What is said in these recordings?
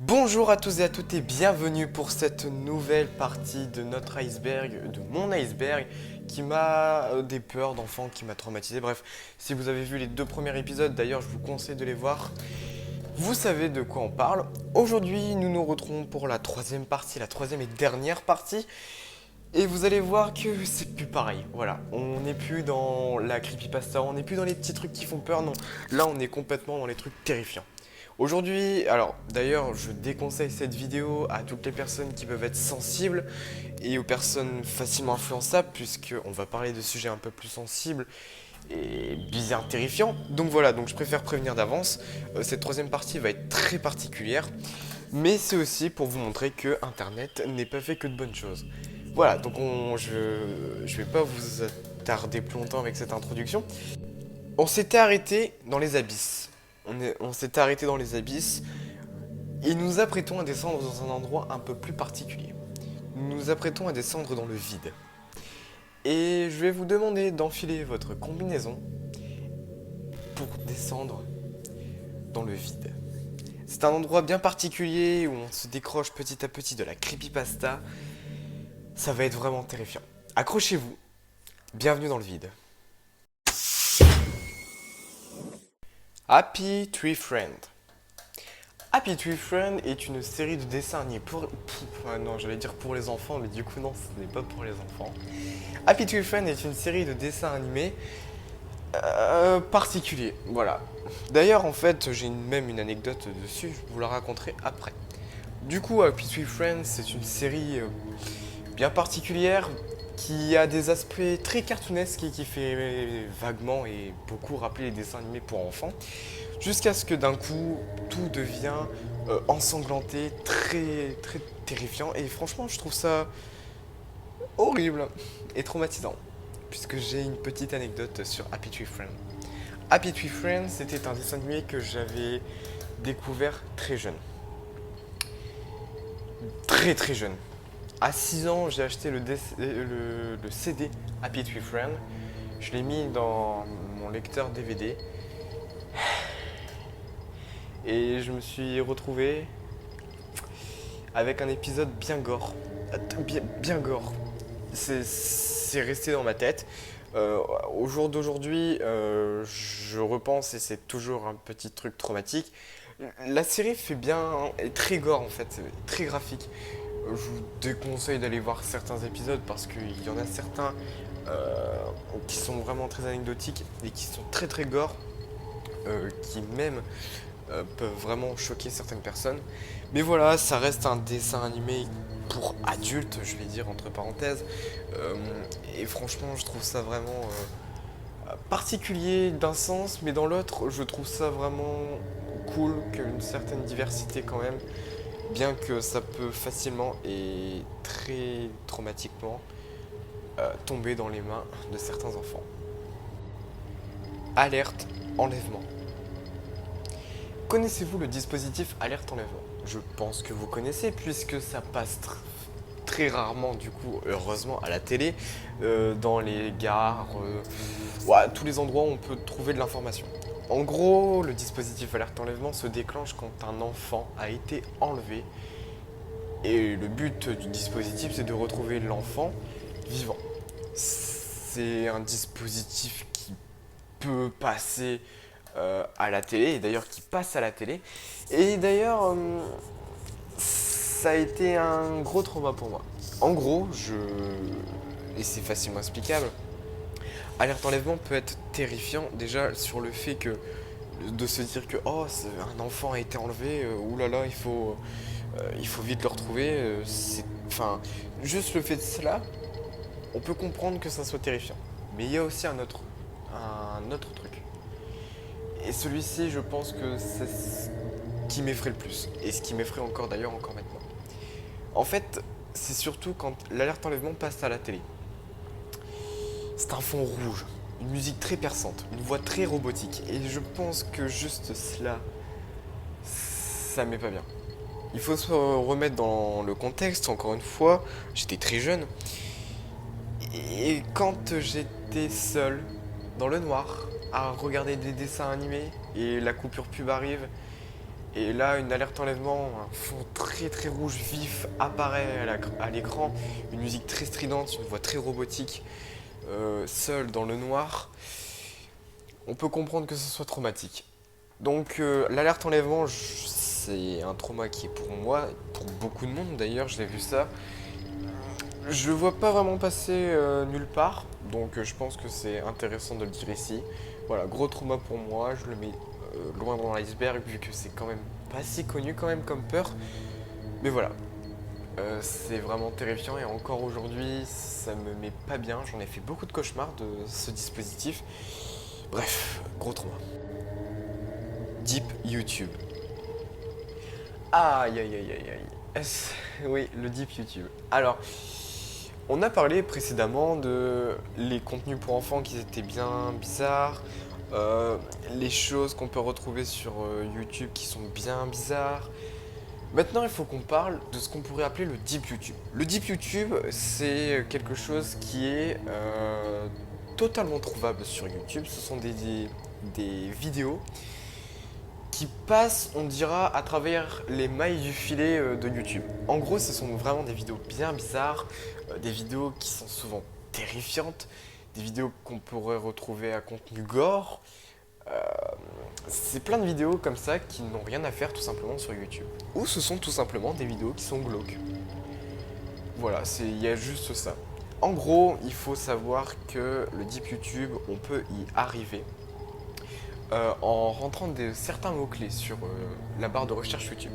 Bonjour à tous et à toutes et bienvenue pour cette nouvelle partie de notre iceberg, de mon iceberg, qui m'a des peurs d'enfants, qui m'a traumatisé. Bref, si vous avez vu les deux premiers épisodes, d'ailleurs je vous conseille de les voir, vous savez de quoi on parle. Aujourd'hui nous nous retrouvons pour la troisième partie, la troisième et dernière partie. Et vous allez voir que c'est plus pareil, voilà, on n'est plus dans la creepypasta, on n'est plus dans les petits trucs qui font peur, non. Là on est complètement dans les trucs terrifiants. Aujourd'hui, alors d'ailleurs je déconseille cette vidéo à toutes les personnes qui peuvent être sensibles et aux personnes facilement influençables puisqu'on va parler de sujets un peu plus sensibles et bizarres, terrifiants. Donc voilà, donc je préfère prévenir d'avance. Cette troisième partie va être très particulière, mais c'est aussi pour vous montrer que Internet n'est pas fait que de bonnes choses. Voilà, donc je vais pas vous attarder plus longtemps avec cette introduction. On s'était arrêté dans les abysses. On s'était arrêté dans les abysses et nous nous apprêtons à descendre dans un endroit un peu plus particulier. Nous nous apprêtons à descendre dans le vide. Et je vais vous demander d'enfiler votre combinaison pour descendre dans le vide. C'est un endroit bien particulier où on se décroche petit à petit de la creepypasta. Ça va être vraiment terrifiant. Accrochez-vous, bienvenue dans le vide. Happy Tree Friend. Happy Tree Friend est une série de dessins animés non, j'allais dire pour les enfants, mais du coup non, ce n'est pas pour les enfants. Happy Tree Friend est une série de dessins animés particuliers, voilà. D'ailleurs, en fait, j'ai même une anecdote dessus, je vous la raconterai après. Du coup, Happy Tree Friend, c'est une série bien particulière qui a des aspects très cartoonesques et qui fait vaguement et beaucoup rappeler les dessins animés pour enfants. Jusqu'à ce que d'un coup, tout devient ensanglanté, très très terrifiant. Et franchement, je trouve ça horrible et traumatisant. Puisque j'ai une petite anecdote sur Happy Tree Friend. Happy Tree Friend, c'était un dessin animé que j'avais découvert très jeune. Très très jeune. À 6 ans, j'ai acheté le CD Happy Tree Friend. Je l'ai mis dans mon lecteur DVD. Et je me suis retrouvé avec un épisode bien gore. Bien gore. C'est resté dans ma tête. Au jour d'aujourd'hui, je repense et c'est toujours un petit truc traumatique. La série fait bien, est très gore en fait, très graphique. Je vous déconseille d'aller voir certains épisodes parce qu'il y en a certains qui sont vraiment très anecdotiques et qui sont très très gore, qui même peuvent vraiment choquer certaines personnes. Mais voilà, ça reste un dessin animé pour adultes, je vais dire entre parenthèses. Euh, et franchement, je trouve ça vraiment particulier d'un sens, mais dans l'autre, je trouve ça vraiment cool, qu'une certaine diversité quand même, bien que ça peut facilement et très traumatiquement tomber dans les mains de certains enfants. Alerte enlèvement. Connaissez-vous le dispositif alerte enlèvement? Je pense que vous connaissez puisque ça passe très rarement, du coup, heureusement, à la télé, dans les gares, ouais, tous les endroits où on peut trouver de l'information. En gros, le dispositif alerte enlèvement se déclenche quand un enfant a été enlevé et le but du dispositif c'est de retrouver l'enfant vivant. C'est un dispositif qui peut passer à la télé, et d'ailleurs qui passe à la télé. Et d'ailleurs, ça a été un gros trauma pour moi. En gros, et c'est facilement explicable, alerte enlèvement peut être terrifiant déjà sur le fait que de se dire que oh, un enfant a été enlevé, oulala, il faut vite le retrouver. Enfin, juste le fait de cela, on peut comprendre que ça soit terrifiant. Mais il y a aussi un autre truc. Et celui-ci, je pense que c'est ce qui m'effraie le plus. Et ce qui m'effraie encore d'ailleurs, encore maintenant. En fait, c'est surtout quand l'alerte enlèvement passe à la télé. C'est un fond rouge, une musique très perçante, une voix très robotique. Et je pense que juste cela, ça m'est pas bien. Il faut se remettre dans le contexte, encore une fois, j'étais très jeune. Et quand j'étais seul, dans le noir, à regarder des dessins animés, et la coupure pub arrive, Et là, une alerte enlèvement, un fond très très rouge vif apparaît à l'écran, une musique très stridente, une voix très robotique, seule dans le noir. On peut comprendre que ce soit traumatique. Donc l'alerte enlèvement, c'est un trauma qui est pour moi, pour beaucoup de monde d'ailleurs, j'ai vu ça. Je le vois pas vraiment passer nulle part, donc je pense que c'est intéressant de le dire ici. Voilà, gros trauma pour moi, je le mets loin dans l'iceberg vu que c'est quand même pas si connu quand même comme peur. Mais voilà, c'est vraiment terrifiant et encore aujourd'hui ça me met pas bien, j'en ai fait beaucoup de cauchemars de ce dispositif. Bref, gros trauma. Deep YouTube. Aïe aïe aïe aïe aïe. Oui, le Deep YouTube. Alors, on a parlé précédemment de les contenus pour enfants qui étaient bien bizarres, les choses qu'on peut retrouver sur YouTube qui sont bien bizarres. Maintenant, il faut qu'on parle de ce qu'on pourrait appeler le Deep YouTube. Le Deep YouTube, c'est quelque chose qui est totalement trouvable sur YouTube. Ce sont des vidéos qui passent, on dira, à travers les mailles du filet de YouTube. En gros, ce sont vraiment des vidéos bien bizarres, des vidéos qui sont souvent terrifiantes, des vidéos qu'on pourrait retrouver à contenu gore. Euh, c'est plein de vidéos comme ça qui n'ont rien à faire tout simplement sur YouTube. Ou ce sont tout simplement des vidéos qui sont glauques. Voilà, il y a juste ça. En gros, il faut savoir que le Deep YouTube, on peut y arriver en rentrant certains mots-clés sur la barre de recherche YouTube.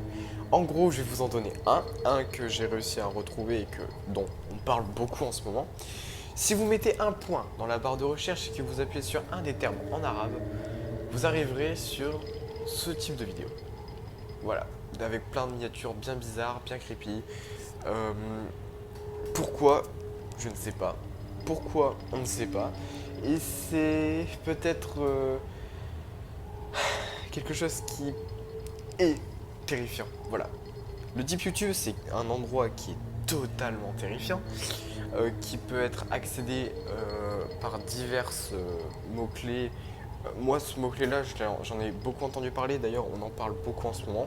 En gros, je vais vous en donner un que j'ai réussi à retrouver et dont on parle beaucoup en ce moment. Si vous mettez un point dans la barre de recherche et que vous appuyez sur un des termes en arabe, vous arriverez sur ce type de vidéo. Voilà, avec plein de miniatures bien bizarres, bien creepy. Pourquoi? Je ne sais pas. Pourquoi? On ne sait pas. Et c'est peut-être quelque chose qui est terrifiant. Voilà. Le Deep YouTube, c'est un endroit qui est totalement terrifiant, qui peut être accédé par divers mots-clés. Moi, ce mot-clé-là, j'en ai beaucoup entendu parler, d'ailleurs, on en parle beaucoup en ce moment.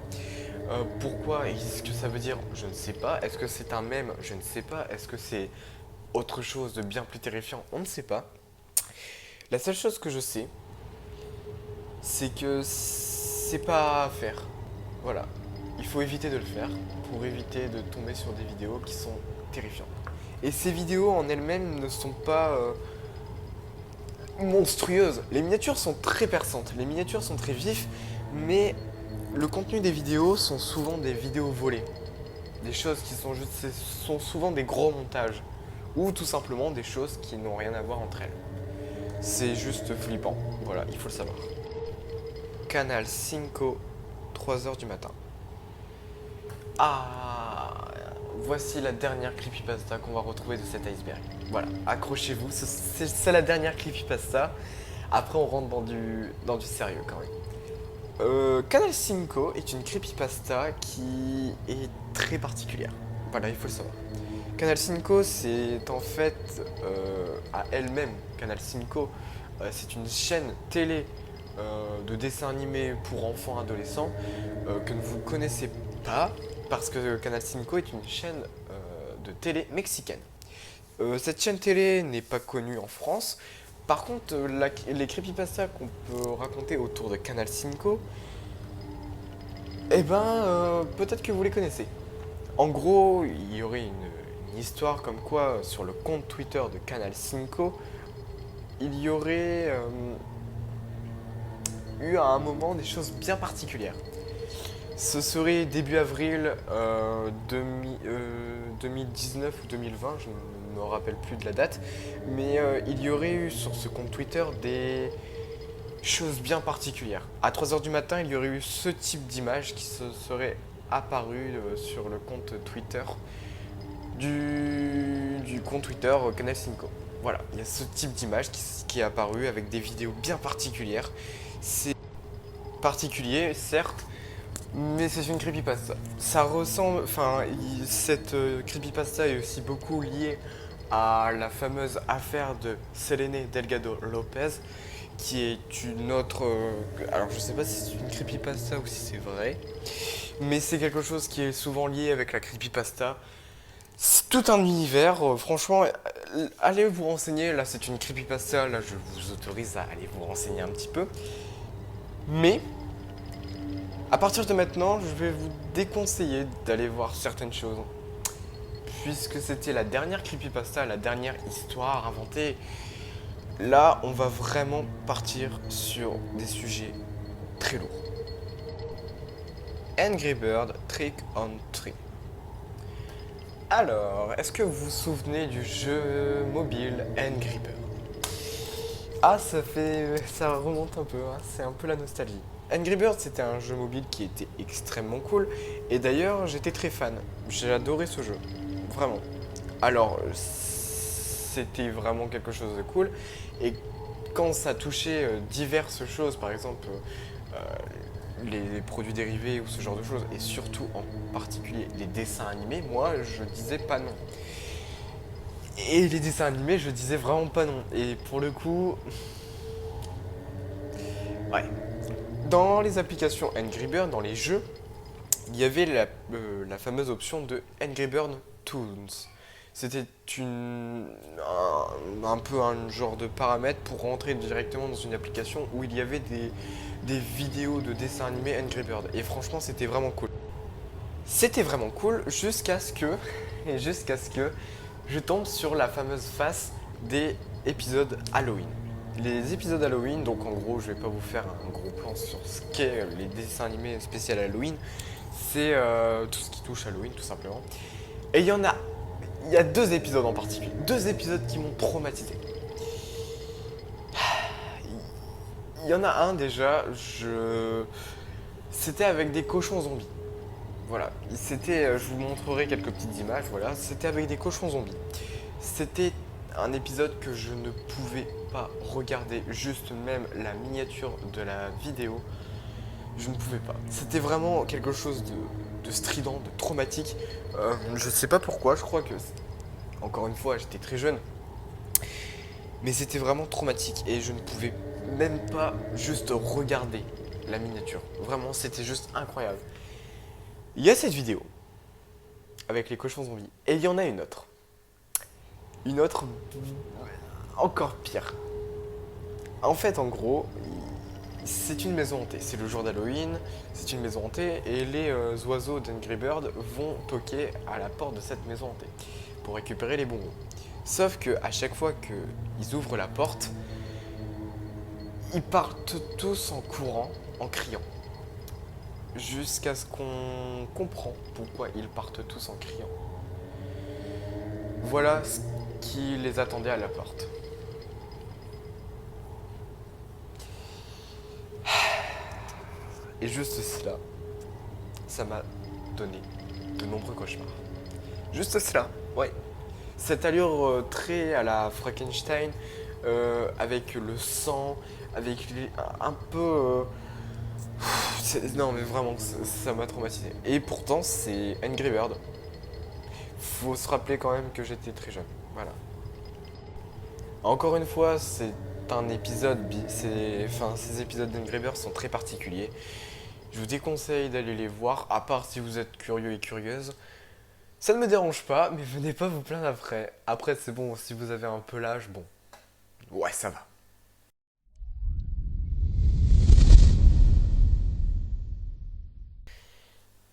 Pourquoi et ce que ça veut dire, je ne sais pas. Est-ce que c'est un mème? Je ne sais pas. Est-ce que c'est autre chose de bien plus terrifiant? On ne sait pas. La seule chose que je sais, c'est que c'est pas à faire. Voilà. Il faut éviter de le faire pour éviter de tomber sur des vidéos qui sont terrifiantes. Et ces vidéos en elles-mêmes ne sont pas monstrueuses. Les miniatures sont très perçantes, les miniatures sont très vives, mais le contenu des vidéos sont souvent des vidéos volées. Des choses qui sont juste, ce sont souvent des gros montages. Ou tout simplement des choses qui n'ont rien à voir entre elles. C'est juste flippant, voilà, il faut le savoir. Canal 5, 3h du matin. Ah, voici la dernière creepypasta qu'on va retrouver de cet iceberg. Voilà, accrochez-vous, c'est la dernière creepypasta. Après, on rentre dans du sérieux quand même. Canal 5 est une creepypasta qui est très particulière. Voilà, il faut le savoir. Canal 5, c'est en fait à elle-même, Canal 5, c'est une chaîne télé de dessins animés pour enfants adolescents que vous ne connaissez pas parce que Canal 5 est une chaîne de télé mexicaine. Cette chaîne télé n'est pas connue en France. Par contre, les creepypastas qu'on peut raconter autour de Canal 5, eh ben, peut-être que vous les connaissez. En gros, il y aurait une histoire comme quoi sur le compte Twitter de Canal 5, il y aurait eu à un moment des choses bien particulières. Ce serait début avril 2019 ou 2020, je ne me rappelle plus de la date, mais il y aurait eu sur ce compte Twitter des choses bien particulières. À 3h du matin, il y aurait eu ce type d'image qui se serait apparu sur le compte Twitter du compte Twitter Canal 5. Voilà, il y a ce type d'image qui est apparu avec des vidéos bien particulières. C'est particulier, certes, mais c'est une creepypasta. Ça ressemble, enfin, cette creepypasta est aussi beaucoup liée à la fameuse affaire de Selene Delgado Lopez, qui est une autre... alors je sais pas si c'est une creepypasta ou si c'est vrai, mais c'est quelque chose qui est souvent lié avec la creepypasta. C'est tout un univers, franchement, allez vous renseigner, là c'est une creepypasta, là je vous autorise à aller vous renseigner un petit peu. Mais, à partir de maintenant, je vais vous déconseiller d'aller voir certaines choses. Puisque c'était la dernière creepypasta, la dernière histoire inventée, là on va vraiment partir sur des sujets très lourds. Angry Bird Trick on Tree. Alors, est-ce que vous vous souvenez du jeu mobile Angry Bird? Ah, ça remonte un peu, hein, c'est un peu la nostalgie. Angry Bird, c'était un jeu mobile qui était extrêmement cool, et d'ailleurs, j'étais très fan. J'ai adoré ce jeu, vraiment. Alors, c'était vraiment quelque chose de cool, et quand ça touchait diverses choses, par exemple les produits dérivés ou ce genre de choses, et surtout en particulier les dessins animés, moi je disais pas non. Et les dessins animés, je disais vraiment pas non. Et pour le coup, ouais. Dans les applications Angry Bird, dans les jeux, il y avait la fameuse option de Angry Bird Toons. C'était un peu un genre de paramètre pour rentrer directement dans une application où il y avait des vidéos de dessins animés Angry Bird. Et franchement, c'était vraiment cool. C'était vraiment cool jusqu'à ce que je tombe sur la fameuse face des épisodes Halloween. Les épisodes Halloween, donc en gros, je vais pas vous faire un gros plan sur ce qu'est les dessins animés spécial Halloween, c'est tout ce qui touche Halloween tout simplement. Et il y a deux épisodes en particulier, deux épisodes qui m'ont traumatisé. Il y en a un déjà, c'était avec des cochons zombies. Voilà, je vous montrerai quelques petites images, voilà, c'était avec des cochons zombies. C'était un épisode que je ne pouvais pas regarder, juste même la miniature de la vidéo, je ne pouvais pas. C'était vraiment quelque chose de strident, de traumatique. Je sais pas pourquoi, je crois que, encore une fois, j'étais très jeune, mais c'était vraiment traumatique et je ne pouvais même pas juste regarder la miniature. Vraiment, c'était juste incroyable. Il y a cette vidéo avec les cochons zombies et il y en a une autre. Une autre encore pire. En fait, en gros, c'est une maison hantée. C'est le jour d'Halloween, c'est une maison hantée et les oiseaux d'Angry Bird vont toquer à la porte de cette maison hantée pour récupérer les bonbons. Sauf que à chaque fois qu'ils ouvrent la porte, ils partent tous en courant, en criant. Jusqu'à ce qu'on comprend pourquoi ils partent tous en criant. Voilà ce qui les attendait à la porte. Et juste cela, ça m'a donné de nombreux cauchemars. Juste cela, ouais. Cette allure très à la Frankenstein, avec le sang, avec un peu... non mais vraiment, ça m'a traumatisé. Et pourtant, c'est Angry Bird. Faut se rappeler quand même que j'étais très jeune. Voilà. Encore une fois, c'est un épisode... Enfin, ces épisodes d'Angry Bird sont très particuliers. Je vous déconseille d'aller les voir, à part si vous êtes curieux et curieuse. Ça ne me dérange pas, mais venez pas vous plaindre après. Après, c'est bon, si vous avez un peu l'âge, bon. Ouais, ça va.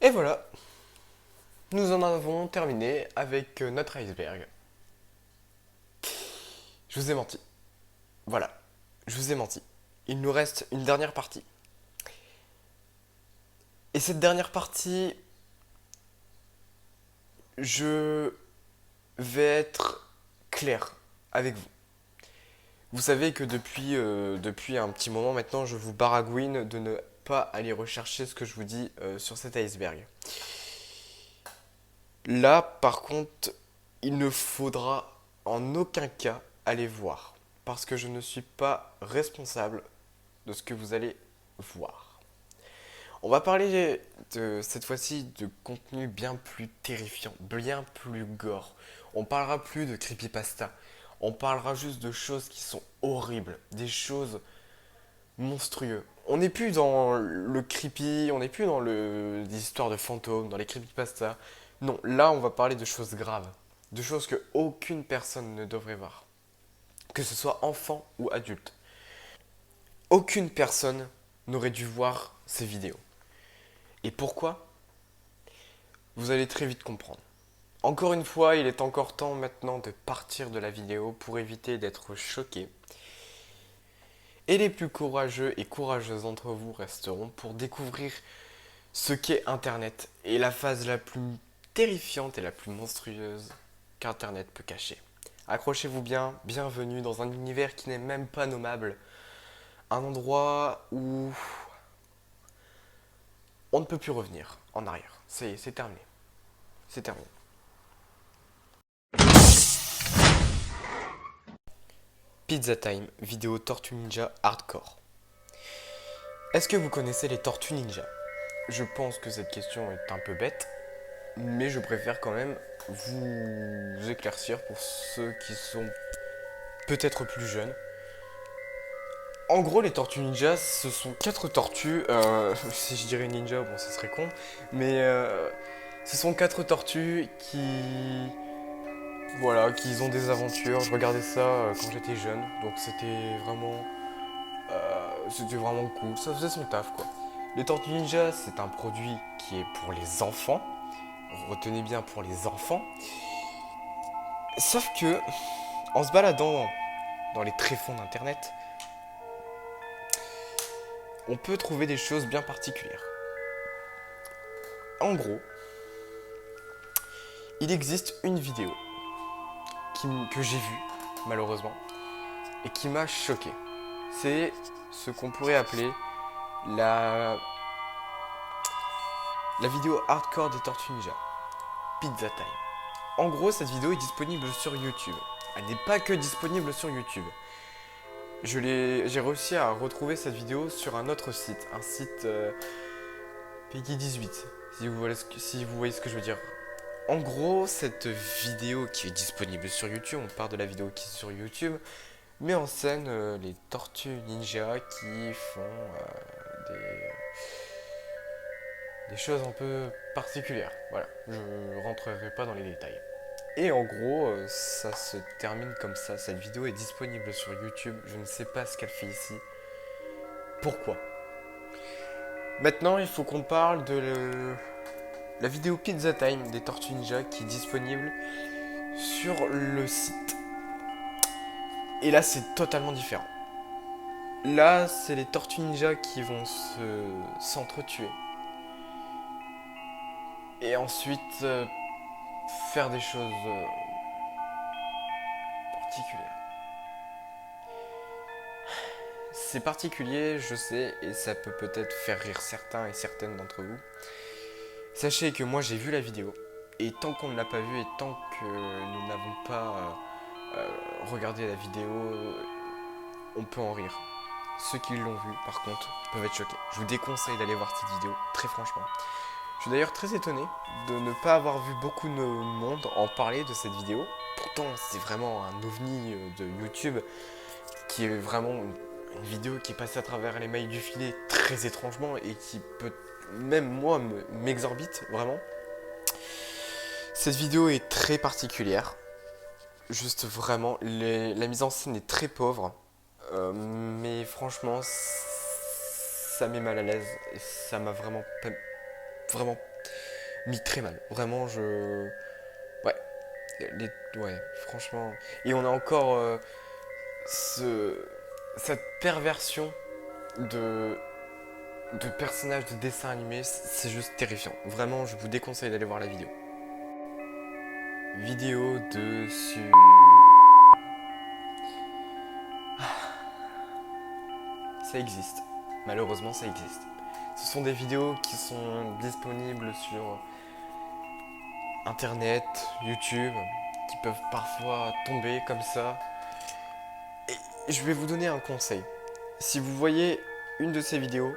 Et voilà, nous en avons terminé avec notre iceberg. Je vous ai menti. Voilà, je vous ai menti. Il nous reste une dernière partie. Et cette dernière partie, je vais être clair avec vous. Vous savez que depuis un petit moment maintenant, je vous baragouine de ne pas aller rechercher ce que je vous dis sur cet iceberg. Là, par contre, il ne faudra en aucun cas aller voir, parce que je ne suis pas responsable de ce que vous allez voir. On va parler cette fois-ci de contenu bien plus terrifiant, bien plus gore. On parlera plus de creepypasta. On parlera juste de choses qui sont horribles, des choses monstrueux. On n'est plus dans le creepy, on n'est plus dans des histoires de fantômes, dans les creepypasta. Non, là on va parler de choses graves, de choses que aucune personne ne devrait voir, que ce soit enfant ou adulte. Aucune personne n'aurait dû voir ces vidéos. Et pourquoi? Vous allez très vite comprendre. Encore une fois, il est encore temps maintenant de partir de la vidéo pour éviter d'être choqué. Et les plus courageux et courageuses d'entre vous resteront pour découvrir ce qu'est Internet et la phase la plus terrifiante et la plus monstrueuse qu'Internet peut cacher. Accrochez-vous bien, bienvenue dans un univers qui n'est même pas nommable. Un endroit où on ne peut plus revenir en arrière. C'est terminé. C'est terminé. Pizza Time, vidéo Tortue Ninja hardcore. Est-ce que vous connaissez les Tortues Ninja? Je pense que cette question est un peu bête, mais je préfère quand même vous éclaircir pour ceux qui sont peut-être plus jeunes. En gros, les Tortues Ninja, ce sont quatre tortues. Si je dirais ninja, bon, ça serait con, mais ce sont quatre tortues qui, voilà, qui ont des aventures. Je regardais ça quand j'étais jeune, donc c'était vraiment cool. Ça faisait son taf, quoi. Les Tortues Ninja, c'est un produit qui est pour les enfants. Retenez bien, pour les enfants. Sauf que, en se baladant dans les tréfonds d'internet, on peut trouver des choses bien particulières. En gros, il existe une vidéo que j'ai vue, malheureusement, et qui m'a choqué. C'est ce qu'on pourrait appeler la vidéo hardcore des Tortues Ninja, Pizza Time. En gros, cette vidéo est disponible sur YouTube. Elle n'est pas que disponible sur YouTube. J'ai réussi à retrouver cette vidéo sur un autre site, un site Peggy 18, si vous voyez ce que je veux dire. En gros, cette vidéo qui est disponible sur YouTube, on part de la vidéo qui est sur YouTube, met en scène les Tortues Ninja qui font des choses un peu particulières. Voilà, je rentrerai pas dans les détails. Et en gros, ça se termine comme ça. Cette vidéo est disponible sur YouTube. Je ne sais pas ce qu'elle fait ici. Pourquoi? Maintenant, il faut qu'on parle de la vidéo Pizza Time des Tortues Ninja qui est disponible sur le site. Et là, c'est totalement différent. Là, c'est les Tortues Ninja qui vont s'entretuer. Et ensuite, faire des choses particulières. C'est particulier, je sais, et ça peut peut-être faire rire certains et certaines d'entre vous. Sachez que moi j'ai vu la vidéo, et tant qu'on ne l'a pas vue et tant que nous n'avons pas regardé la vidéo, on peut en rire. Ceux qui l'ont vue, par contre, peuvent être choqués. Je vous déconseille d'aller voir cette vidéo, très franchement. Je suis d'ailleurs très étonné de ne pas avoir vu beaucoup de monde en parler de cette vidéo. Pourtant, c'est vraiment un ovni de YouTube qui est vraiment une vidéo qui est passée à travers les mailles du filet très étrangement et qui peut, même moi, m'exorbite vraiment. Cette vidéo est très particulière. Juste vraiment, la mise en scène est très pauvre. Mais franchement, ça met mal à l'aise et ça m'a vraiment mis très mal. Vraiment, ouais, ouais, franchement. Et on a encore cette perversion de personnages de dessins animés, c'est juste terrifiant. Vraiment, je vous déconseille d'aller voir la vidéo. Vidéo dessus. Ça existe. Malheureusement, ça existe. Ce sont des vidéos qui sont disponibles sur Internet, YouTube, qui peuvent parfois tomber comme ça. Et je vais vous donner un conseil. Si vous voyez une de ces vidéos,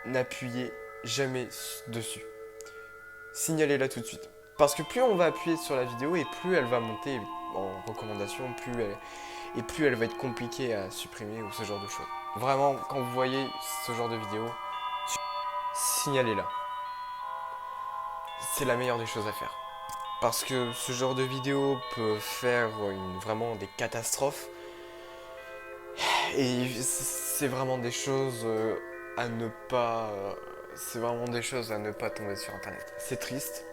n'appuyez jamais dessus. Signalez-la tout de suite. Parce que plus on va appuyer sur la vidéo et plus elle va monter en recommandation, plus elle... et plus elle va être compliquée à supprimer ou ce genre de choses. Vraiment, quand vous voyez ce genre de vidéo, signalez-la. C'est la meilleure des choses à faire. Parce que ce genre de vidéo peut faire vraiment des catastrophes. Et c'est vraiment des choses à ne pas... c'est vraiment des choses à ne pas tomber sur internet. C'est triste,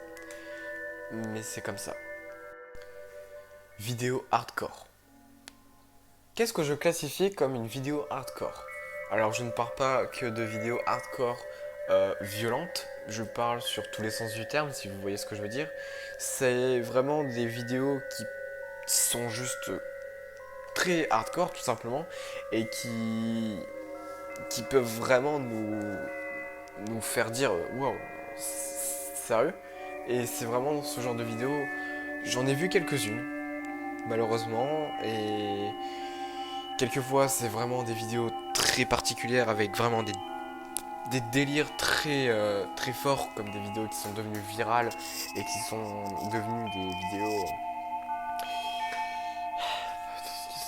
mais c'est comme ça. Vidéo hardcore. Qu'est-ce que je classifie comme une vidéo hardcore? Alors je ne parle pas que de vidéos hardcore violentes, je parle sur tous les sens du terme si vous voyez ce que je veux dire. C'est vraiment des vidéos qui sont juste très hardcore tout simplement et qui peuvent vraiment nous faire dire wow, sérieux? Et c'est vraiment ce genre de vidéo, j'en ai vu quelques-unes malheureusement et quelquefois c'est vraiment des vidéos très particulières avec vraiment des délires très forts comme des vidéos qui sont devenues virales et qui sont devenues des vidéos...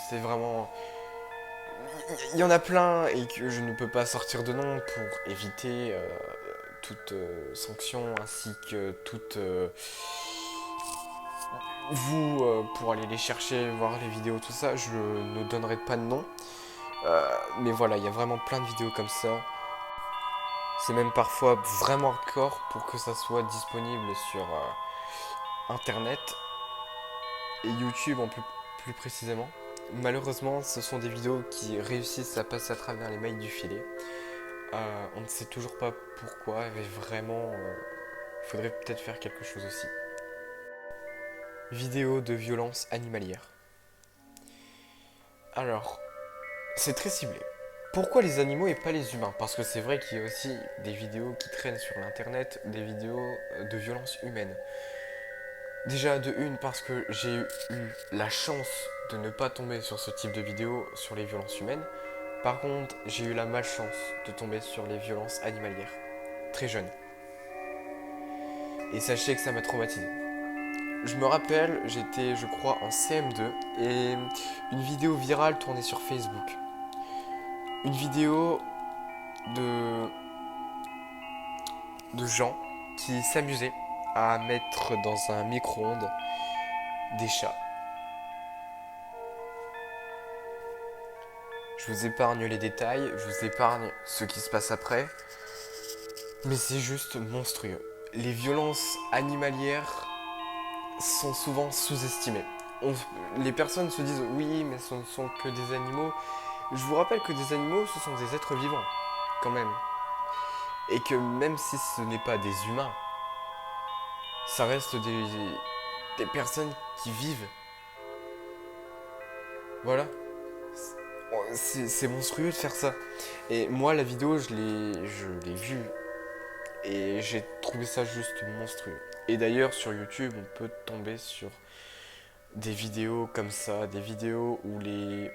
C'est vraiment... Il y en a plein et que je ne peux pas sortir de nom pour éviter toute sanction ainsi que toute... vous, pour aller les chercher, voir les vidéos, tout ça, je ne donnerai pas de nom. Mais voilà, il y a vraiment plein de vidéos comme ça. C'est même parfois vraiment hardcore pour que ça soit disponible sur Internet et YouTube plus précisément. Malheureusement, ce sont des vidéos qui réussissent à passer à travers les mailles du filet. On ne sait toujours pas pourquoi, mais vraiment, il faudrait peut-être faire quelque chose aussi. Vidéo de violence animalière. Alors, c'est très ciblé. Pourquoi les animaux et pas les humains? Parce que c'est vrai qu'il y a aussi des vidéos qui traînent sur l'internet, des vidéos de violence humaine. Déjà de une parce que j'ai eu la chance de ne pas tomber sur ce type de vidéo sur les violences humaines. Par contre, j'ai eu la malchance de tomber sur les violences animalières, très jeune. Et sachez que ça m'a traumatisé. Je me rappelle, j'étais je crois en CM2 et une vidéo virale tournée sur Facebook. Une vidéo de, de gens qui s'amusaient à mettre dans un micro-ondes des chats. Je vous épargne les détails, je vous épargne ce qui se passe après, mais c'est juste monstrueux. Les violences animalières sont souvent sous-estimées. Les personnes se disent oui, mais ce ne sont que des animaux. Je vous rappelle que des animaux, ce sont des êtres vivants, quand même. Et que même si ce n'est pas des humains, ça reste des personnes qui vivent. Voilà. C'est monstrueux de faire ça. Et moi, la vidéo, je l'ai vue et j'ai trouvé ça juste monstrueux. Et d'ailleurs, sur YouTube, on peut tomber sur des vidéos comme ça, des vidéos où les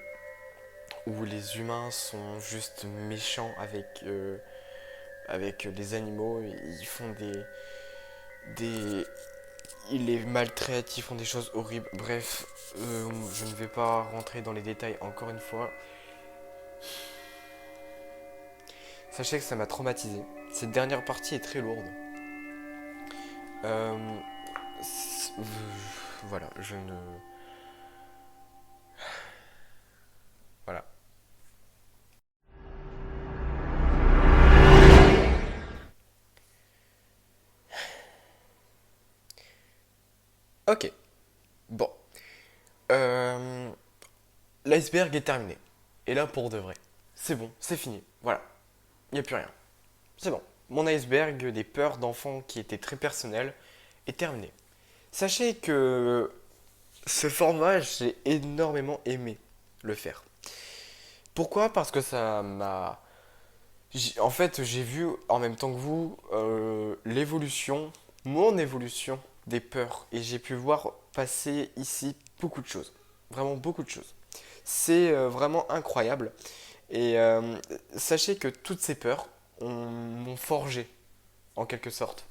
humains sont juste méchants avec les animaux. Ils font des, ils les maltraitent, ils font des choses horribles. Bref, je ne vais pas rentrer dans les détails encore une fois. Sachez que ça m'a traumatisé. Cette dernière partie est très lourde. Euh, voilà, je ne... Voilà. Ok. Bon. Euh, L'iceberg est terminé. Et là, pour de vrai. C'est bon, c'est fini. Voilà. Il n'y a plus rien. C'est bon. Mon iceberg des peurs d'enfants qui étaient très personnelles est terminé. Sachez que ce format, j'ai énormément aimé le faire. Pourquoi? Parce que ça m'a... En fait, j'ai vu en même temps que vous l'évolution, mon évolution des peurs. Et j'ai pu voir passer ici beaucoup de choses. Vraiment beaucoup de choses. C'est vraiment incroyable. Et sachez que toutes ces peurs m'ont forgé, en quelque sorte.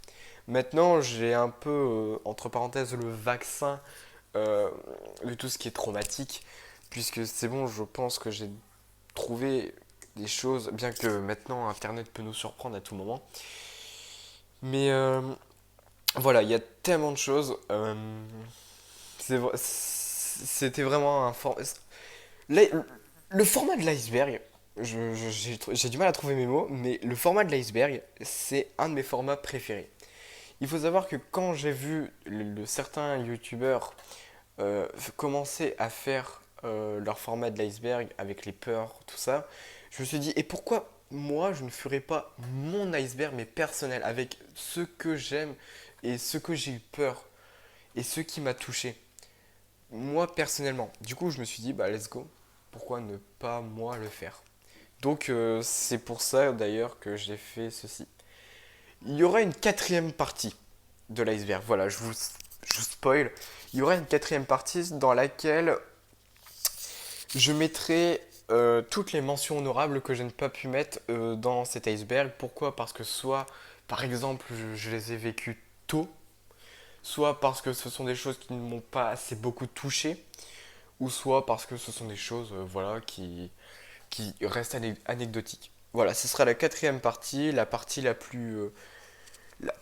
Maintenant, j'ai un peu, entre parenthèses, le vaccin de tout ce qui est traumatique. puisque c'est bon, je pense que j'ai trouvé des choses, bien que maintenant Internet peut nous surprendre à tout moment. Mais voilà, il y a tellement de choses. C'était vraiment un format. Le format de l'iceberg, j'ai du mal à trouver mes mots, mais le format de l'iceberg, c'est un de mes formats préférés. Il faut savoir que quand j'ai vu certains youtubeurs commencer à faire leur format de l'iceberg avec les peurs, tout ça, je me suis dit, et pourquoi moi je ne ferais pas mon iceberg mais personnel, avec ce que j'aime et ce que j'ai eu peur et ce qui m'a touché, moi personnellement. Du coup, je me suis dit, bah let's go, pourquoi ne pas moi le faire? Donc c'est pour ça d'ailleurs que j'ai fait ceci. Il y aura une quatrième partie de l'iceberg. Voilà, je vous spoil. Il y aura une quatrième partie dans laquelle je mettrai toutes les mentions honorables que je n'ai pas pu mettre dans cet iceberg. Pourquoi? Parce que soit, par exemple, je les ai vécues tôt, soit parce que ce sont des choses qui ne m'ont pas assez beaucoup touché, ou soit parce que ce sont des choses voilà, qui restent anecdotiques. Voilà, ce sera la quatrième partie, la partie la plus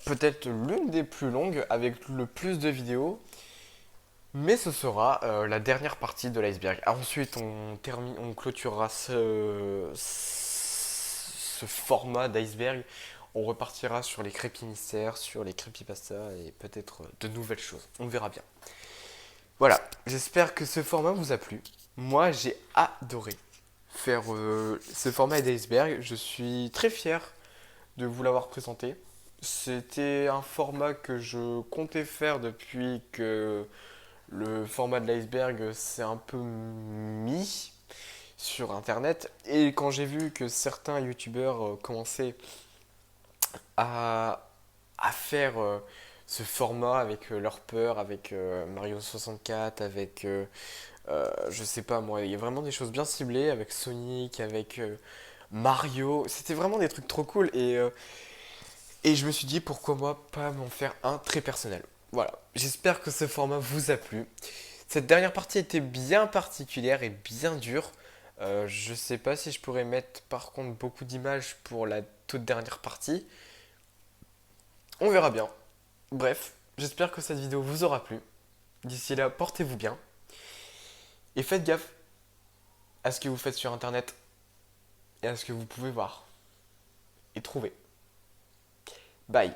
peut-être l'une des plus longues avec le plus de vidéos, mais ce sera la dernière partie de l'iceberg. Ensuite, on clôturera ce format d'iceberg. On repartira sur les crépi-mystères, sur les creepypastas et peut-être de nouvelles choses. On verra bien. Voilà, j'espère que ce format vous a plu. Moi, j'ai adoré faire ce format d'iceberg. Je suis très fier de vous l'avoir présenté. C'était un format que je comptais faire depuis que le format de l'iceberg s'est un peu mis sur internet. Et quand j'ai vu que certains youtubeurs commençaient à, à faire ce format avec leur peur, avec Mario 64, avec je sais pas moi, il y a vraiment des choses bien ciblées avec Sonic, avec Mario. C'était vraiment des trucs trop cool et je me suis dit pourquoi moi pas m'en faire un très personnel. Voilà, j'espère que ce format vous a plu. Cette dernière partie était bien particulière et bien dure. Je sais pas si je pourrais mettre par contre beaucoup d'images pour la toute dernière partie. On verra bien. Bref, j'espère que cette vidéo vous aura plu. D'ici là, portez-vous bien. Et faites gaffe à ce que vous faites sur internet et à ce que vous pouvez voir et trouver. Bye.